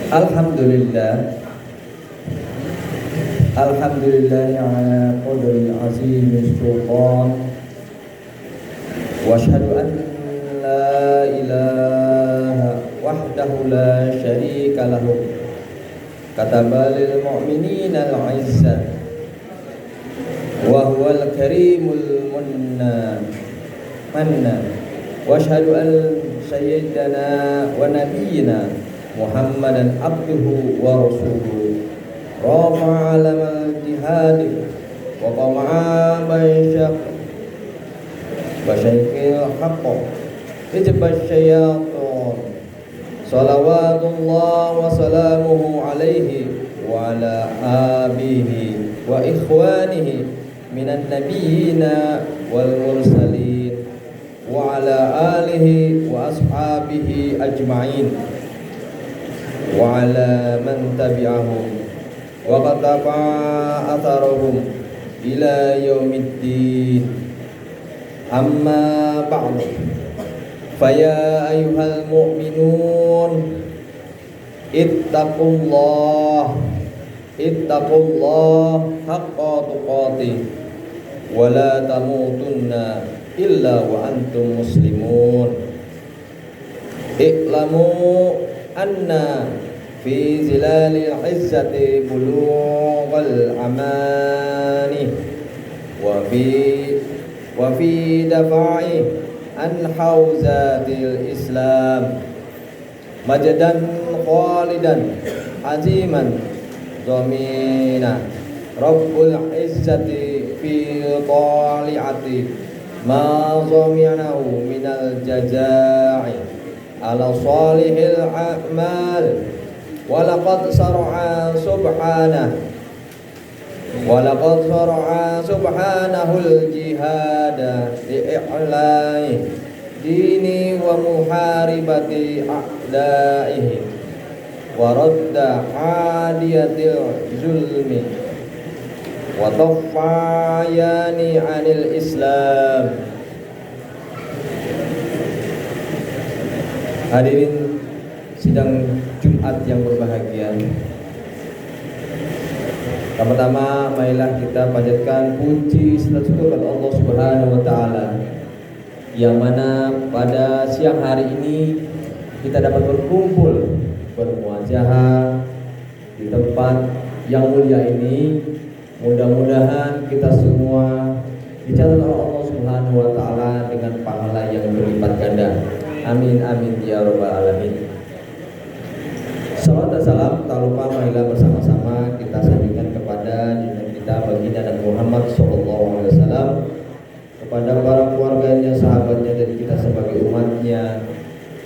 Alhamdulillah. Alhamdulillah ala qadri azim sultan. Wa asyhadu an la ilaha wahdahu la syarika lahu. Kataba lil mu'minina al-'izzah wa huwal karimul manna. Wa asyhadu an sayyidana wa nabiyyina Muhammadan abduhu wa rasuluhu rafa'a alamal jihad wa qama'a basyakil haqqa ijbas syaitan salawatullah wa salamuhu alaihi wa ala abihi wa ikhwanihi minan nabiyyina wal mursalin wa ala alihi wa ashabihi ajma'in wa ala man tabi'ahum wa qatafa'a atharahum ila yaumiddin. Amma ba'du, faya ayyuhal mu'minun ittaqullah haqqa tuqatih wa la tamutunna illa wa antum muslimun. I'lamu anna fi zilalil izzati bulughal amani wa fi dafa'i an hauzatil islam majdan khalidan aziman dhamina rabbul izzati fi tali'ati ma dhami'nahu minal jaza'i ala salihil a'mal wa laqad sar'a subhanahul jihada li'i'lai dini wa muharibati a'daihi wa radda hadiyatil zulmi wa tafayani 'anil islam. Hadirin sidang Jumat yang berbahagia, pertama marilah kita panjatkan puji serta syukur kepada Allah Subhanahu wa taala yang mana pada siang hari ini kita dapat berkumpul bermuajahah di tempat yang mulia ini. Mudah-mudahan kita semua dicatat oleh Allah Subhanahu wa taala dengan pahala yang berlipat ganda. Amin amin ya rabbal alamin. Salawat dan salam tak lupa marilah bersama-sama kita sampaikan kepada junjungan kita baginda Nabi Muhammad SAW, kepada para keluarganya, sahabatnya, dan kita sebagai umatnya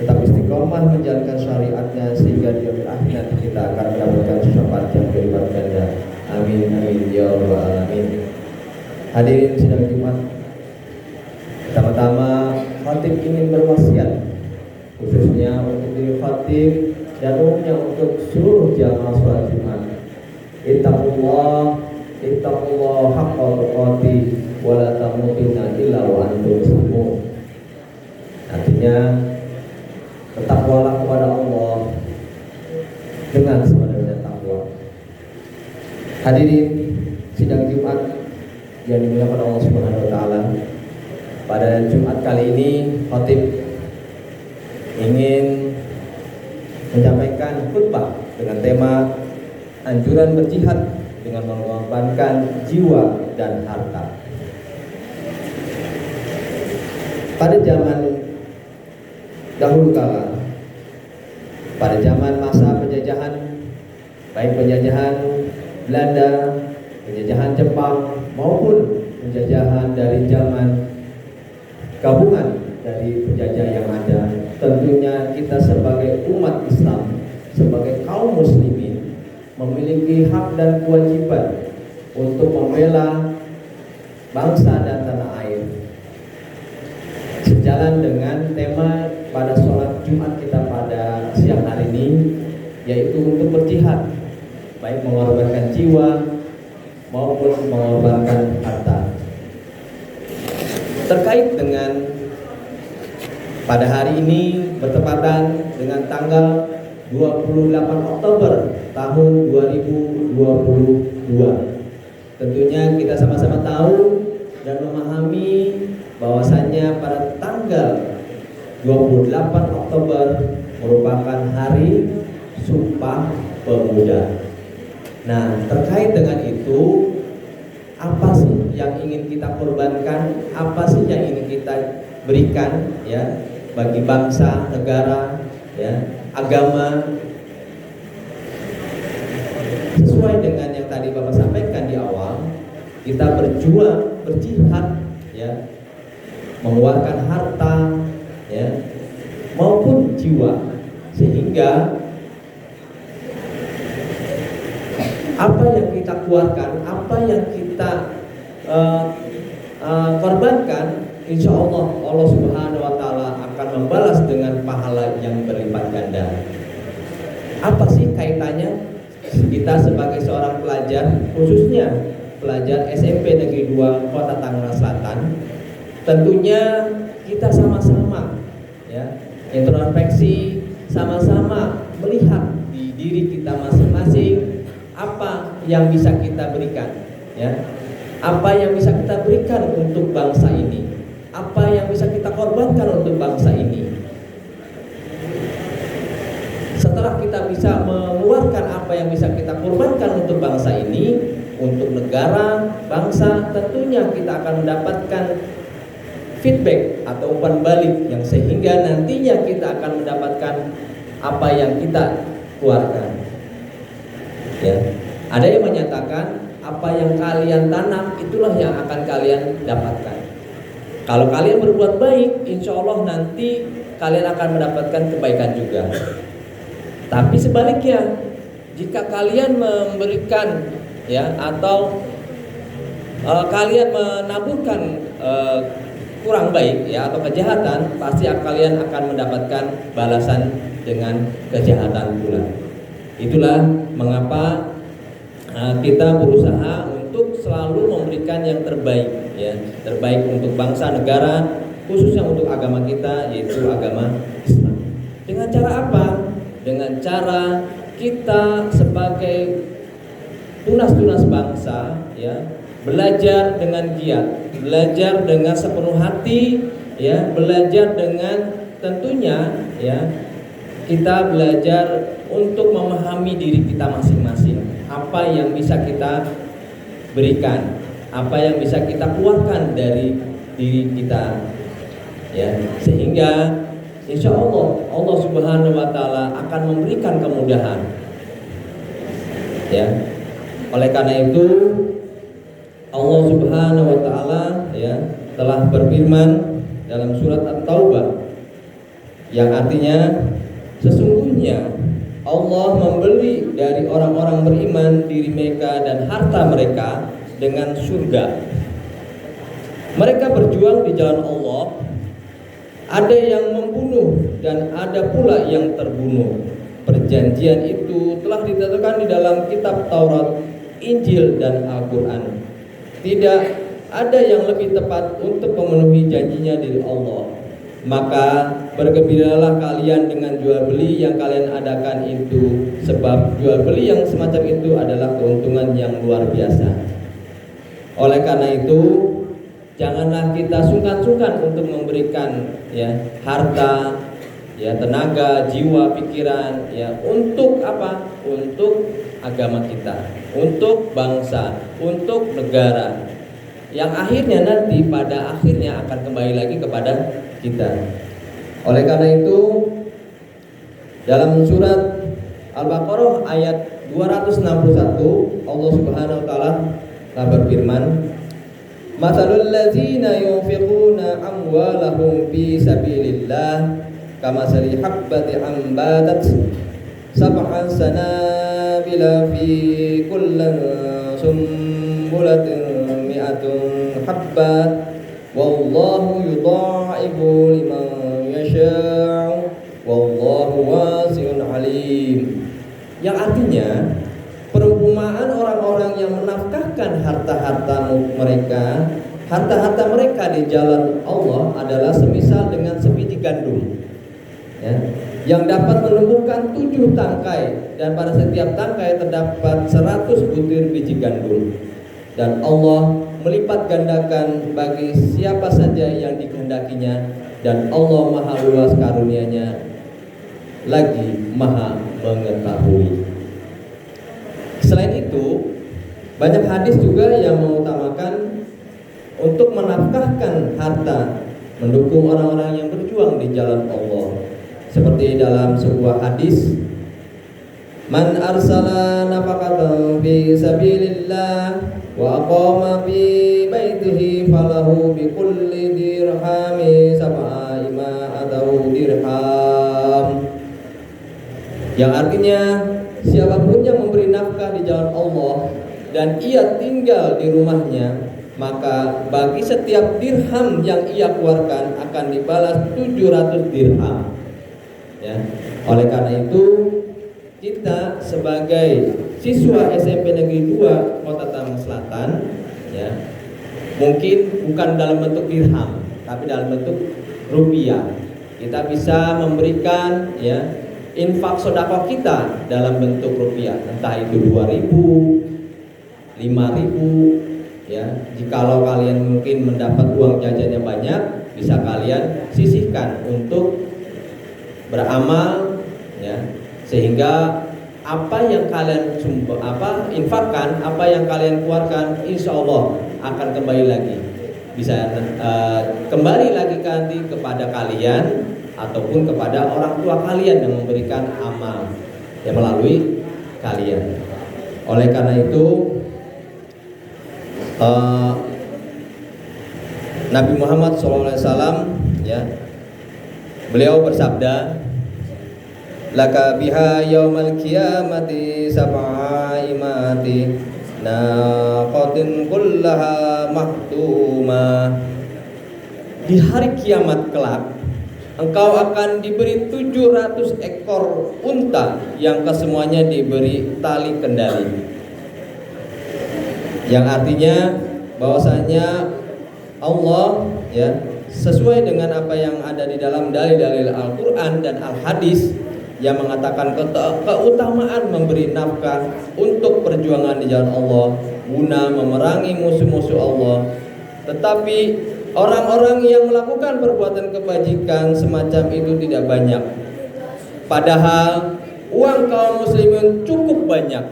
tetap istiqomah menjalankan syariatnya sehingga di akhir nanti kita akan mendapatkan syafaat yang berlipat ganda. Amin amin ya rabbal alamin. Hadirin sidang Jumat, pertama-tama khatib ingin berwasiat khususnya untuk diri khatib dan umumnya untuk seluruh jamaah sholat Jumat. Ittaqullah haqqa tuqatih wa la tamutunna illa wa antum muslimun. Artinya bertakwalah kepada Allah dengan sebenarnya takwa. Hadirin sidang Jumat yang dimuliakan Allah Subhanahu wa taala, pada Jumat kali ini khatib ingin menyampaikan khutbah dengan tema anjuran berjihad dengan mengorbankan jiwa dan harta. Pada zaman dahulu kala, pada zaman masa penjajahan, baik penjajahan Belanda, penjajahan Jepang maupun penjajahan dari zaman gabungan dari penjajah yang ada, tentunya kita sebagai umat Islam, sebagai kaum muslimin memiliki hak dan kewajiban untuk membela bangsa dan tanah air. Sejalan dengan tema pada sholat Jumat kita pada siang hari ini, yaitu untuk berjihad, baik mengorbankan jiwa maupun mengorbankan harta. Terkait dengan pada hari ini bertepatan dengan tanggal 28 Oktober tahun 2022. Tentunya kita sama-sama tahu dan memahami bahwasannya pada tanggal 28 Oktober merupakan hari Sumpah Pemuda. Nah, terkait dengan itu, apa sih yang ingin kita korbankan? Apa sih yang ingin kita berikan ya bagi bangsa, negara, ya, agama? Sesuai dengan yang tadi Bapak sampaikan di awal, kita berjuang, berjihad, ya, mengeluarkan harta, ya, maupun jiwa, sehingga apa yang kita keluarkan, apa yang kita korbankan, insya Allah Allah Subhanahu Wa Taala akan membalas dengan pahala yang berlipat ganda. Apa sih kaitannya kita sebagai seorang pelajar, khususnya pelajar SMP Negeri 2 Kota Tangerang Selatan? Tentunya kita sama-sama ya introspeksi, sama-sama melihat di diri kita masing-masing apa yang bisa kita berikan, ya, apa yang bisa kita berikan untuk bangsa ini, apa yang bisa kita korbankan untuk bangsa ini. Setelah kita bisa mengeluarkan apa yang bisa kita korbankan untuk bangsa ini, untuk negara, bangsa, tentunya kita akan mendapatkan feedback atau umpan balik yang sehingga nantinya kita akan mendapatkan apa yang kita keluarkan. Ya, ada yang menyatakan apa yang kalian tanam itulah yang akan kalian dapatkan. Kalau kalian berbuat baik, insya Allah nanti kalian akan mendapatkan kebaikan juga. Tapi sebaliknya, jika kalian memberikan ya atau kalian menaburkan kurang baik ya atau kejahatan, pasti kalian akan mendapatkan balasan dengan kejahatan pula. Itulah mengapa kita berusaha untuk selalu memberikan yang terbaik, ya, terbaik untuk bangsa negara, khususnya untuk agama kita, yaitu agama Islam. Dengan cara apa? Dengan cara kita sebagai tunas-tunas bangsa, ya, belajar dengan giat, belajar dengan sepenuh hati, ya, belajar dengan tentunya, ya, kita belajar untuk memahami diri kita masing-masing, apa yang bisa kita berikan, apa yang bisa kita keluarkan dari diri kita, ya, sehingga insya Allah Allah Subhanahu Wa Taala akan memberikan kemudahan, ya. Oleh karena itu Allah Subhanahu Wa Taala ya telah berfirman dalam surat At-Taubah yang artinya sesungguhnya Allah membeli dari orang-orang beriman diri mereka dan harta mereka dengan surga. Mereka berjuang di jalan Allah. Ada yang membunuh dan ada pula yang terbunuh. Perjanjian itu telah ditetapkan di dalam kitab Taurat, Injil dan Al-Quran. Tidak ada yang lebih tepat untuk memenuhi janjinya dari Allah. Maka bergembiralah kalian dengan jual beli yang kalian adakan itu, sebab jual beli yang semacam itu adalah keuntungan yang luar biasa. Oleh karena itu, janganlah kita sungkan-sungkan untuk memberikan ya harta, ya tenaga, jiwa, pikiran, ya untuk apa? Untuk agama kita, untuk bangsa, untuk negara. Yang akhirnya nanti pada akhirnya akan kembali lagi kepada kita. Oleh karena itu dalam surat Al-Baqarah ayat 261 Allah Subhanahu wa taala telah berfirman, "Matsalul ladzina yunfiquna amwalahum fi sabilillah kamatsali habbatin ambatat sab'a sanabila fi kulli sumbulatin mi'atun habbat wallahu yudha'ifu liman yasha'u wallahu wasi'un alim." Yang artinya perumpamaan orang-orang yang menafkahkan harta-harta mereka di jalan Allah adalah semisal dengan sebiji gandum, ya. yang dapat menumbuhkan 7 tangkai, dan pada setiap tangkai terdapat 100 butir biji gandum. Dan Allah melipat gandakan bagi siapa saja yang dikehendakinya, dan Allah maha luas karunia-Nya lagi maha mengetahui. Selain itu, banyak hadis juga yang mengutamakan untuk menafkahkan harta, mendukung orang-orang yang berjuang di jalan Allah. Seperti dalam sebuah hadis, man arsala nafaqatan fi sabilillah wa aqama fi baitihi falahu bi kulli dirhami sab'a atau dirham. Yang artinya, siapapun yang memberi nafkah di jalan Allah dan ia tinggal di rumahnya, maka bagi setiap dirham yang ia keluarkan akan dibalas 700 dirham. Ya. Oleh karena itu, kita sebagai siswa SMP Negeri 2 Kota Tangerang Selatan, ya, mungkin bukan dalam bentuk dirham, tapi dalam bentuk rupiah. Kita bisa memberikan, ya, infak sedekah kita dalam bentuk rupiah, entah itu 2.000, 5.000, ya. Jikalau kalian mungkin mendapat uang jajannya banyak, bisa kalian sisihkan untuk beramal, ya, sehingga apa yang kalian infakkan, apa yang kalian keluarkan, insya Allah akan kembali lagi, bisa kembali lagi nanti kepada kalian ataupun kepada orang tua kalian yang memberikan amal yang melalui kalian. Oleh karena itu, Nabi Muhammad SAW, ya, beliau bersabda, laka biha yaumal qiyamati sab'aimati naqatin kullaha mahduma. Di hari kiamat kelak, engkau akan diberi 700 ekor unta yang kesemuanya diberi tali kendali. Yang artinya bahwasanya Allah, ya, sesuai dengan apa yang ada di dalam dalil-dalil Al-Quran dan Al-Hadis yang mengatakan keutamaan memberi nafkah untuk perjuangan di jalan Allah guna memerangi musuh-musuh Allah. Tetapi orang-orang yang melakukan perbuatan kebajikan semacam itu tidak banyak, padahal uang kaum muslimin cukup banyak.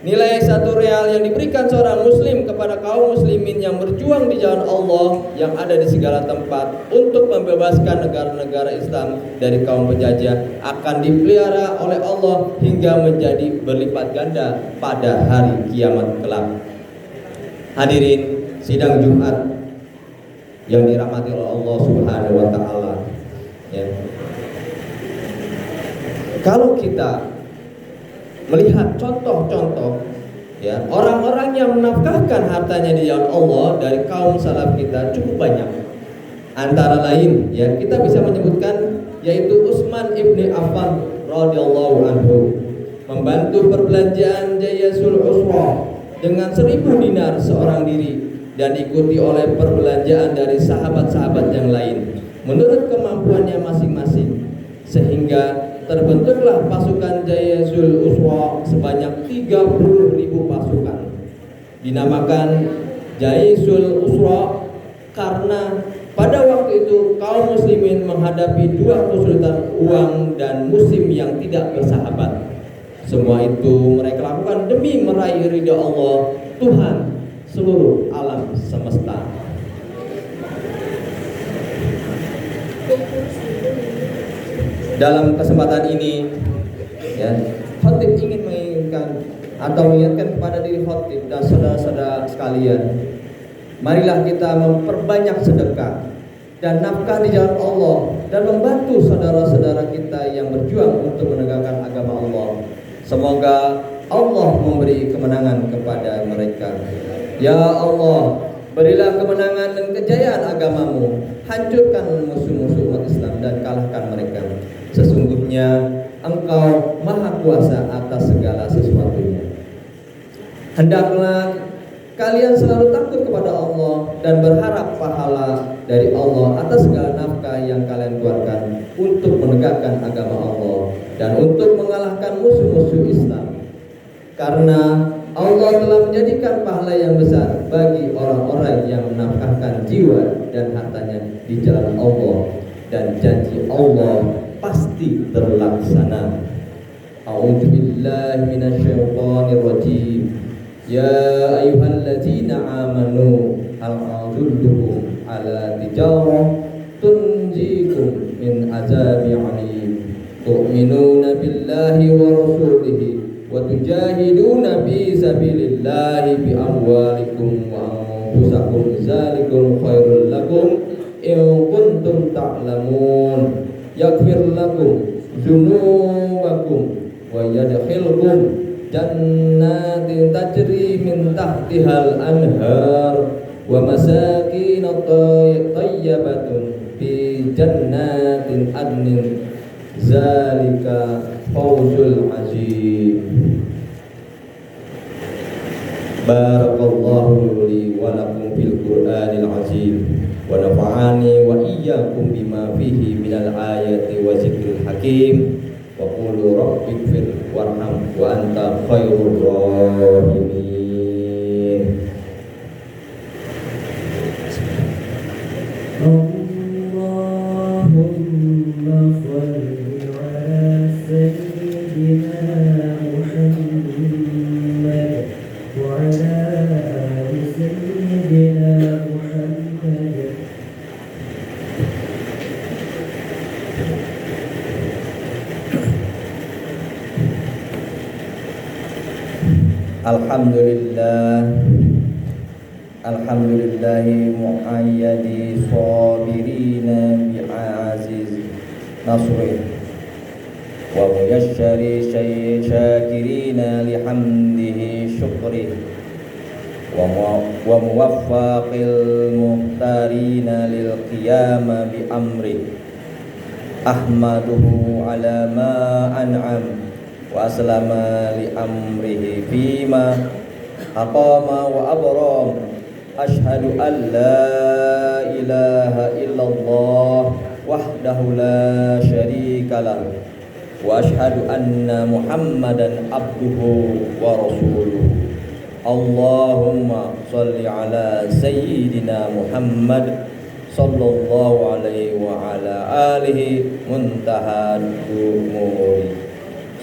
Nilai 1 real yang diberikan seorang muslim kepada kaum muslimin yang berjuang di jalan Allah yang ada di segala tempat untuk membebaskan negara-negara Islam dari kaum penjajah akan dipelihara oleh Allah hingga menjadi berlipat ganda pada hari kiamat kelak. Hadirin sidang Jumat yang dirahmati oleh Allah Subhanahu wa taala, ya. Kalau kita melihat contoh-contoh, ya, orang-orang yang menafkahkan hartanya di jalan Allah dari kaum salaf kita cukup banyak. Antara lain, ya, kita bisa menyebutkan yaitu Utsman ibni Affan radhiyallahu anhu membantu perbelanjaan Jayasul Usra dengan 1.000 dinar seorang diri dan diikuti oleh perbelanjaan dari sahabat-sahabat yang lain menurut kemampuannya masing-masing, sehingga terbentuklah pasukan Jayasul Usra sebanyak 30.000 pasukan. Dinamakan Jayasul Usra karena pada waktu itu kaum muslimin menghadapi 2 kesulitan uang dan musim yang tidak bersahabat. Semua itu mereka lakukan demi meraih ridha Allah, Tuhan seluruh alam semesta. Dalam kesempatan ini, ya, khotib ingin mengingatkan atau mengingatkan kepada diri khotib dan saudara-saudara sekalian, marilah kita memperbanyak sedekah dan nafkah di jalan Allah dan membantu saudara-saudara kita yang berjuang untuk menegakkan agama Allah. Semoga Allah memberi kemenangan kepada mereka. Ya Allah, berilah kemenangan dan kejayaan agamamu, hancurkan musuh-musuh umat Islam dan kalahkan mereka. Sesungguhnya Engkau maha kuasa atas segala sesuatunya. Hendaklah kalian selalu takut kepada Allah dan berharap pahala dari Allah atas segala nafkah yang kalian keluarkan untuk menegakkan agama Allah dan untuk mengalahkan musuh-musuh Islam. Karena Allah telah menjadikan pahala yang besar bagi orang-orang yang menafkahkan jiwa dan hartanya di jalan Allah, dan janji Allah pasti terlaksana. A'udzu billahi minasyaitonir rajim. Ya ayyuhalladzina amanu hal adullukum ala tijarah tunjikum min azabin alim tu'minuna billahi wa rasulihi wa tujahiduna fi sabilillahi bi amwalikum wa anfusakum dzalikum khairul lakum in kuntum ta'lamun yaghfir lakum dzunubakum wa yadkhilkum jannatin tajri min tahtihal anhar wa masakin thayyibatun fi jannatin adnin zalika fawzul azim. Barakallahu li wa lakum fil Qur'anil azim wa nafa'ani wa iyyakum bima fihi minal ayati wa zikril hakim wa qulu rabbighfir warham wa anta khairur rahimin. Allahumma shalli ala sayyidina Muhammad wa ala ali sayyidina Muhammad. Alhamdulillahi mu'ayyadi sabirina bi'aziz nasri wa muyasyari syakirina lihamdihi syukri wa muwaffaqil muhtarina lil qiyama bi amri ahmaduhu ala ma an'am wa aslama li amrihi fima aqama wa abram. Ashhadu an la ilaha illallah wahdahu la syarika lah wa ashhadu anna Muhammadan abduhu wa rasuluh. Allahumma shalli ala sayyidina Muhammad sallallahu alaihi wa ala alihi muntaha umuri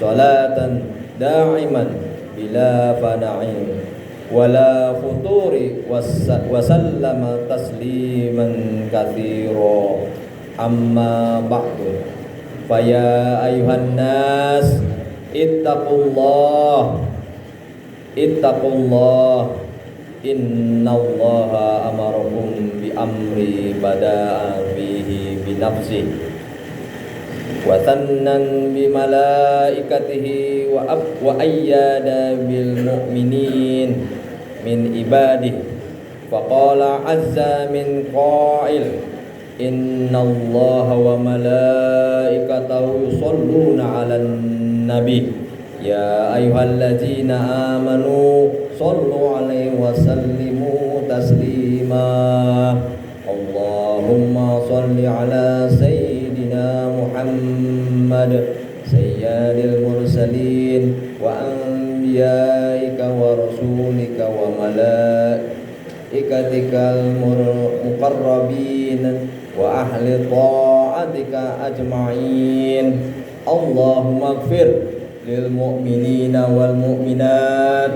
salatan da'iman bila fana'in wala futuri wasallama tasliman katsira amma ba'du. Faya ayuhan nas ittaqullah innallaha amarakum bi amri bada'a bihi bi nafsihi wa thannan bi malaikatihi wa ayyada bil mu'minin min ibadihi faqala azza min qail innallaha wa malaikatahu yusholluna 'alan nabi ya ayyuhalladzina amanu shollu 'alaihi wa sallimu taslima. Allahumma sholli 'ala sayyidina Muhammad sayyidil mursalin wa anbiya'ika wa rasulika wa malaikatikal muqarrabin wa ahli ta'atika ajma'in. Allahumma ighfir lil mu'minina wal mu'minat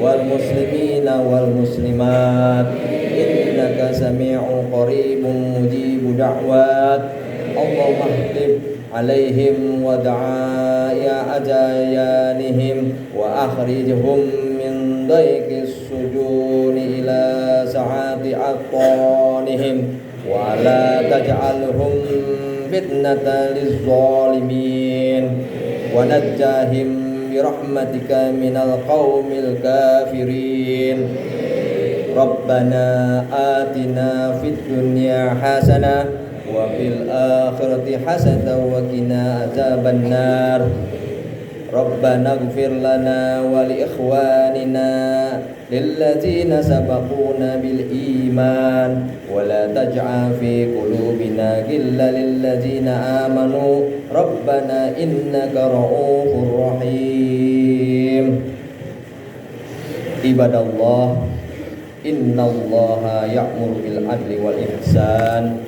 wal muslimina wal muslimat innaka sami'un qaribun mujibu da'wat. Allahumma htib alaihim wa da'aya ajayanihim wa akhrijhum min dayqis sujuni ila sa'ati aqtanihim wa la taj'alhum fitnatan lizzalimin wa najjahim birahmatika minal qaumil kafirin. Rabbana atina fid dunya hasanah wa fil akhirati hasanatan wa qina adzabannar. Rabbana ighfir lana wa li ikhwanina lilladzina sabaquna bil iman wa la taj'al fi qulubina ghillan lilladzina amanu Rabbana innaka ra'ufur rahim. Ibadallah, innallaha ya'muru bil adli wal ihsan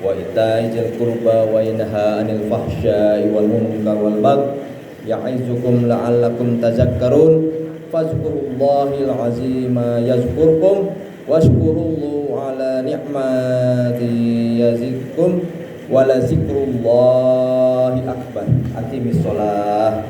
wa ita'i dzil qurba wa yanha 'anil fahsya'i wal munkar wal baghi ya'izukum la'allakum tadhakkarun. Fazkurullahil azima yazkurkum washkuruhu ala ni'mati yazidkum wa la zikrullahi akbar. Aqimis shalah.